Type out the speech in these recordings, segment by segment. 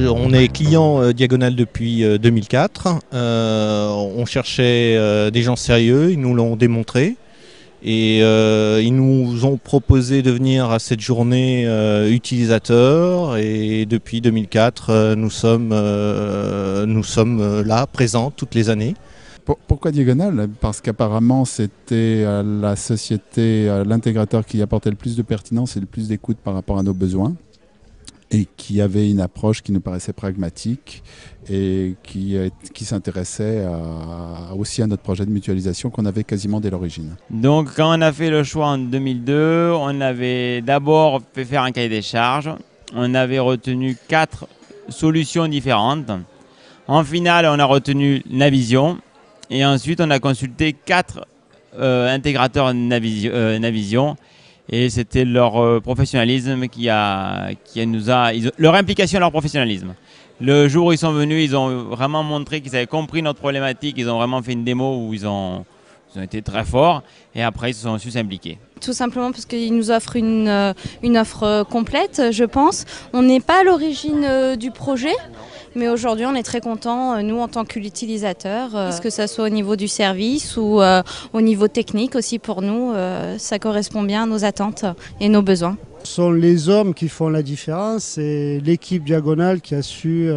On est client Diagonal depuis 2004. On cherchait des gens sérieux, ils nous l'ont démontré. Et ils nous ont proposé de venir à cette journée utilisateur. Et depuis 2004, nous sommes là, présents toutes les années. Pourquoi Diagonal? Parce qu'apparemment c'était la société, l'intégrateur qui apportait le plus de pertinence et le plus d'écoute par rapport à nos besoins, et qui avait une approche qui nous paraissait pragmatique et qui s'intéressait aussi à notre projet de mutualisation qu'on avait quasiment dès l'origine. Donc quand on a fait le choix en 2002, on avait d'abord fait faire un cahier des charges. On avait retenu 4 solutions différentes. En finale, on a retenu Navision. Et ensuite, on a consulté 4 intégrateurs Navision. Et c'était leur professionnalisme leur implication et leur professionnalisme. Le jour où ils sont venus, ils ont vraiment montré qu'ils avaient compris notre problématique. Ils ont vraiment fait une démo où ils ont été très forts. Et après, ils se sont su s'impliquer. Tout simplement parce qu'ils nous offrent une offre complète, je pense. On n'est pas à l'origine du projet. Mais aujourd'hui, on est très contents, nous, en tant qu'utilisateurs, que ce soit au niveau du service ou au niveau technique aussi pour nous, ça correspond bien à nos attentes et nos besoins. Ce sont les hommes qui font la différence, c'est l'équipe Diagonal qui a su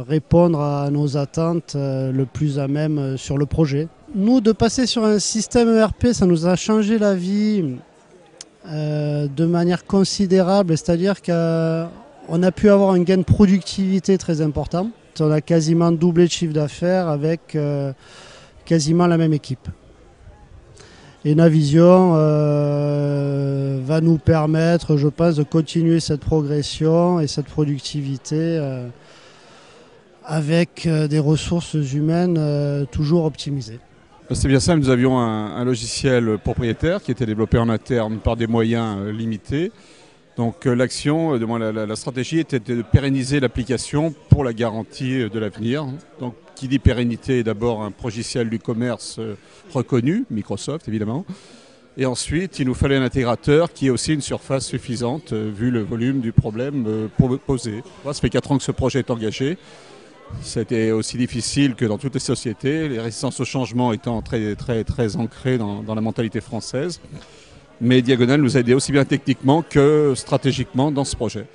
répondre à nos attentes le plus à même sur le projet. Nous, de passer sur un système ERP, ça nous a changé la vie de manière considérable, c'est-à-dire qu'on a pu avoir un gain de productivité très important. On a quasiment doublé de chiffre d'affaires avec quasiment la même équipe. Et Navision va nous permettre, je pense, de continuer cette progression et cette productivité avec des ressources humaines toujours optimisées. C'est bien ça, nous avions un logiciel propriétaire qui était développé en interne par des moyens limités. Donc l'action, la stratégie était de pérenniser l'application pour la garantie de l'avenir. Donc qui dit pérennité, d'abord un logiciel du commerce reconnu, Microsoft évidemment. Et ensuite, il nous fallait un intégrateur qui ait aussi une surface suffisante vu le volume du problème posé. Ça fait 4 ans que ce projet est engagé. C'était aussi difficile que dans toutes les sociétés, les résistances au changement étant très, très, très ancrées dans la mentalité française. Mais Diagonal nous a aidés aussi bien techniquement que stratégiquement dans ce projet.